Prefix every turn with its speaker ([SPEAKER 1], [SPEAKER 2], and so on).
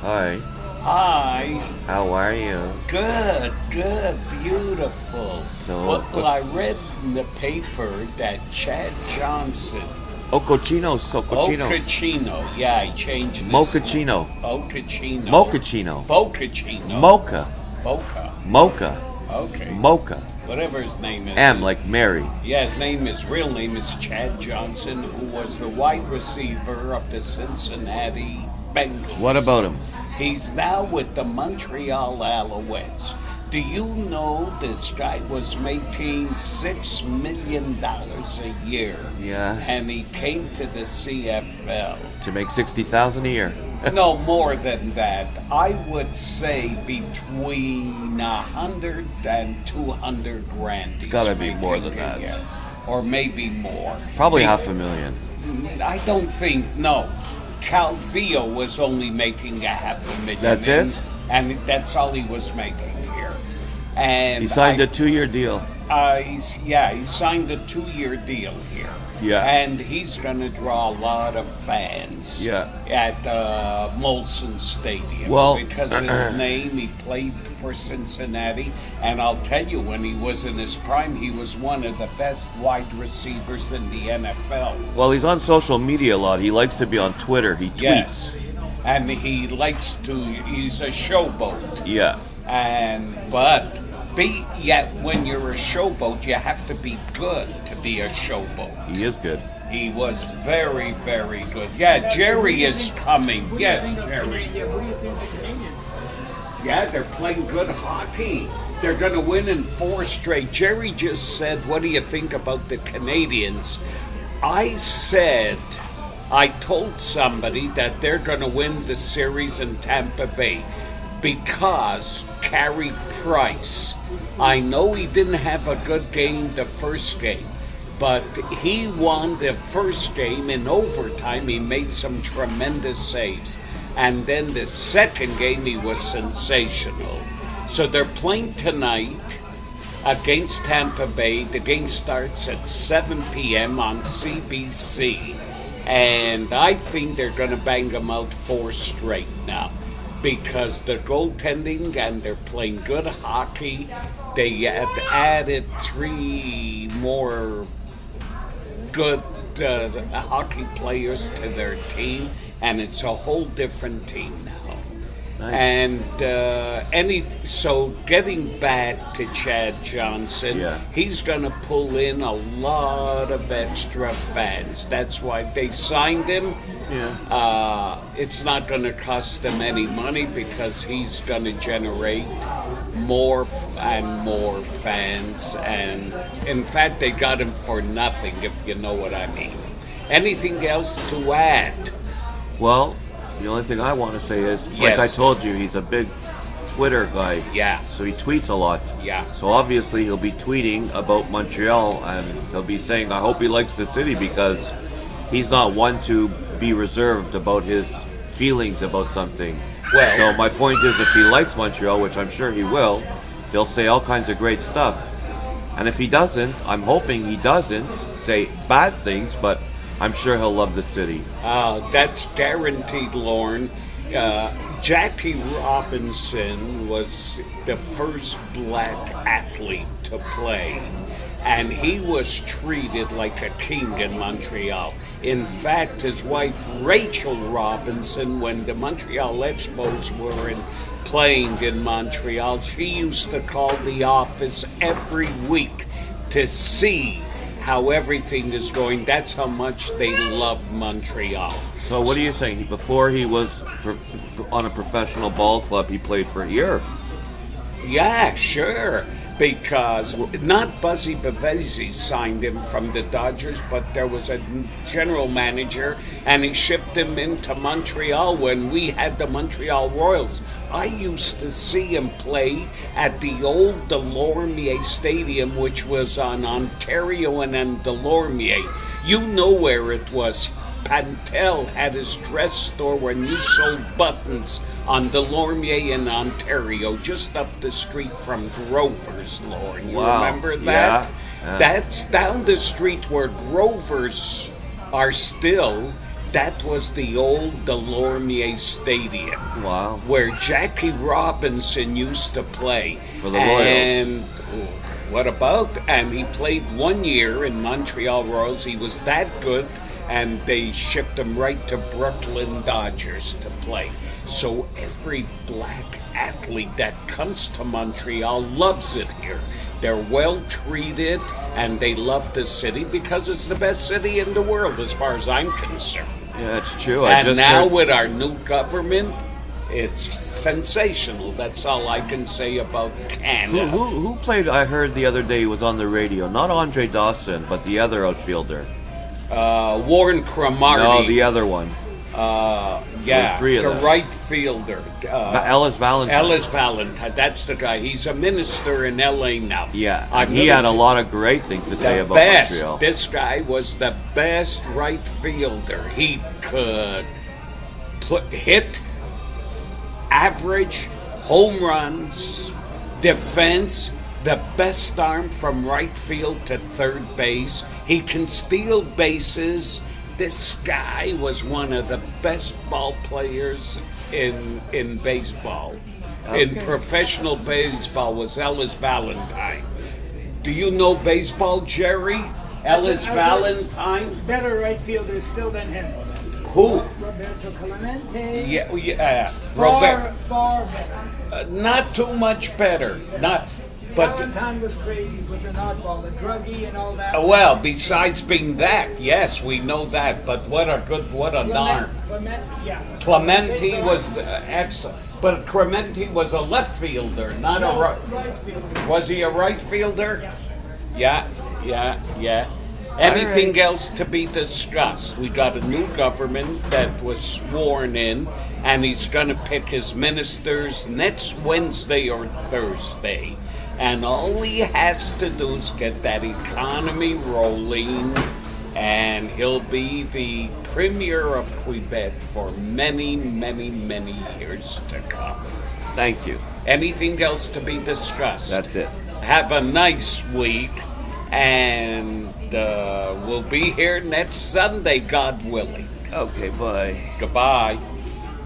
[SPEAKER 1] Hi.
[SPEAKER 2] Hi.
[SPEAKER 1] How are you?
[SPEAKER 2] Good, beautiful.
[SPEAKER 1] So,
[SPEAKER 2] Well, I read in the paper that Chad Johnson,
[SPEAKER 1] Cochino, Sococino.
[SPEAKER 2] Ocachino, yeah, I changed this.
[SPEAKER 1] Mochaccino.
[SPEAKER 2] Ocachino.
[SPEAKER 1] Mochaccino.
[SPEAKER 2] Bocachino.
[SPEAKER 1] Mocha.
[SPEAKER 2] Boca.
[SPEAKER 1] Mocha.
[SPEAKER 2] Okay.
[SPEAKER 1] Mocha.
[SPEAKER 2] Whatever his name is.
[SPEAKER 1] M like Mary.
[SPEAKER 2] Yeah, his real name is Chad Johnson, who was the wide receiver of the Cincinnati Bengals.
[SPEAKER 1] What about him?
[SPEAKER 2] He's now with the Montreal Alouettes. Do you know this guy was making $6 million a year?
[SPEAKER 1] Yeah.
[SPEAKER 2] And he came to the CFL.
[SPEAKER 1] To make 60,000 a year.
[SPEAKER 2] No, more than that. I would say between 100 and 200 grand.
[SPEAKER 1] It's gotta be more than that.
[SPEAKER 2] Or maybe more.
[SPEAKER 1] Probably $500,000.
[SPEAKER 2] I don't think, no. Calvillo was only making $500,000.
[SPEAKER 1] That's it?
[SPEAKER 2] And that's all he was making here. And
[SPEAKER 1] He signed a 2-year deal.
[SPEAKER 2] he signed a 2-year deal here.
[SPEAKER 1] Yeah.
[SPEAKER 2] And he's going to draw a lot of fans at Molson Stadium.
[SPEAKER 1] Well,
[SPEAKER 2] because his name, he played for Cincinnati. And I'll tell you, when he was in his prime, he was one of the best wide receivers in the NFL.
[SPEAKER 1] Well, he's on social media a lot. He likes to be on Twitter. He tweets.
[SPEAKER 2] Yes. And he's a showboat.
[SPEAKER 1] Yeah.
[SPEAKER 2] Yet when you're a showboat, you have to be good to be a showboat.
[SPEAKER 1] He is good.
[SPEAKER 2] He was very, very good. Yeah, Jerry is coming. Yes, Jerry.
[SPEAKER 3] What do you think of the Canadians?
[SPEAKER 2] Yeah, they're playing good hockey. They're going to win in 4 straight. Jerry just said, what do you think about the Canadians? I told somebody that they're going to win the series in Tampa Bay because Carey Price, I know he didn't have a good game the first game, but he won the first game in overtime. He made some tremendous saves. And then the second game, he was sensational. So they're playing tonight against Tampa Bay. The game starts at 7 p.m. on CBC. And I think they're going to bang them out 4 straight now, because they're goaltending and they're playing good hockey. They have added 3 more good hockey players to their team, and it's a whole different team now.
[SPEAKER 1] Nice.
[SPEAKER 2] And so getting back to Chad Johnson, he's going to pull in a lot of extra fans. That's why they signed him.
[SPEAKER 1] Yeah.
[SPEAKER 2] It's not going to cost them any money because he's going to generate more and more fans. And in fact, they got him for nothing, if you know what I mean. Anything else to add?
[SPEAKER 1] Well, the only thing I want to say is, like I told you, he's a big Twitter guy.
[SPEAKER 2] Yeah.
[SPEAKER 1] So he tweets a lot.
[SPEAKER 2] Yeah.
[SPEAKER 1] So obviously he'll be tweeting about Montreal, and he'll be saying, I hope he likes the city, because he's not one to be reserved about his feelings about something.
[SPEAKER 2] Well,
[SPEAKER 1] so my point is, if he likes Montreal, which I'm sure he will, he'll say all kinds of great stuff. And if he doesn't, I'm hoping he doesn't say bad things, but I'm sure he'll love the city.
[SPEAKER 2] That's guaranteed, Lorne. Jackie Robinson was the first black athlete to play, and he was treated like a king in Montreal. In fact, his wife, Rachel Robinson, when the Montreal Expos were playing in Montreal, she used to call the office every week to see how everything is going. That's how much they love Montreal.
[SPEAKER 1] So what are you saying? Before he was on a professional ball club, he played for a year?
[SPEAKER 2] Yeah, sure. Because not Buzzy Bavesi signed him from the Dodgers, but there was a general manager, and he shipped him into Montreal when we had the Montreal Royals. I used to see him play at the old Delormier Stadium, which was on Ontario and Delormier. You know where it was. Pantel had his dress store when you sold buttons on Delormier in Ontario, just up the street from Grover's, Lorne. You remember that?
[SPEAKER 1] Yeah.
[SPEAKER 2] That's down the street where Grover's are still. That was the old Delormier Stadium.
[SPEAKER 1] Wow.
[SPEAKER 2] Where Jackie Robinson used to play.
[SPEAKER 1] For the Royals.
[SPEAKER 2] And what about? And he played 1 year in Montreal Royals. He was that good, and they shipped him right to Brooklyn Dodgers to play. So every black athlete that comes to Montreal loves it here. They're well treated, and they love the city because it's the best city in the world as far as I'm concerned.
[SPEAKER 1] Yeah, that's true.
[SPEAKER 2] And now with our new government, it's sensational. That's all I can say about Canada.
[SPEAKER 1] Who played, I heard the other day, was on the radio. Not Andre Dawson, but the other outfielder.
[SPEAKER 2] Warren Cromartie.
[SPEAKER 1] No, the other one.
[SPEAKER 2] Yeah,
[SPEAKER 1] three of
[SPEAKER 2] the
[SPEAKER 1] them.
[SPEAKER 2] right fielder.
[SPEAKER 1] Ellis Valentine.
[SPEAKER 2] Ellis Valentine, that's the guy. He's a minister in L.A. now.
[SPEAKER 1] Yeah, he had a lot of great things to say about Montreal.
[SPEAKER 2] This guy was the best right fielder. He could hit, average, home runs, defense, the best arm from right field to third base. He can steal bases. This guy was one of the best ball players in baseball.
[SPEAKER 1] Okay.
[SPEAKER 2] In professional baseball was Ellis Valentine. Do you know baseball, Jerry? Ellis Valentine?
[SPEAKER 3] Better right fielder still than him.
[SPEAKER 2] Who?
[SPEAKER 3] Roberto Clemente.
[SPEAKER 2] Yeah.
[SPEAKER 3] Far better.
[SPEAKER 2] Not too much better. But
[SPEAKER 3] Valentine was crazy, was an oddball, a druggie and all that.
[SPEAKER 2] well, besides being that, yes, we know that. But what a darn. Clemente was excellent, but Clemente was a left fielder, not a
[SPEAKER 3] right fielder.
[SPEAKER 2] Was he a right fielder?
[SPEAKER 3] Yeah.
[SPEAKER 2] Yeah. Anything else to be discussed? We got a new government that was sworn in, and he's going to pick his ministers next Wednesday or Thursday. And all he has to do is get that economy rolling, and he'll be the premier of Quebec for many, many, many years to come.
[SPEAKER 1] Thank you.
[SPEAKER 2] Anything else to be discussed?
[SPEAKER 1] That's it.
[SPEAKER 2] Have a nice week, and we'll be here next Sunday, God willing.
[SPEAKER 1] Okay, bye.
[SPEAKER 2] Goodbye.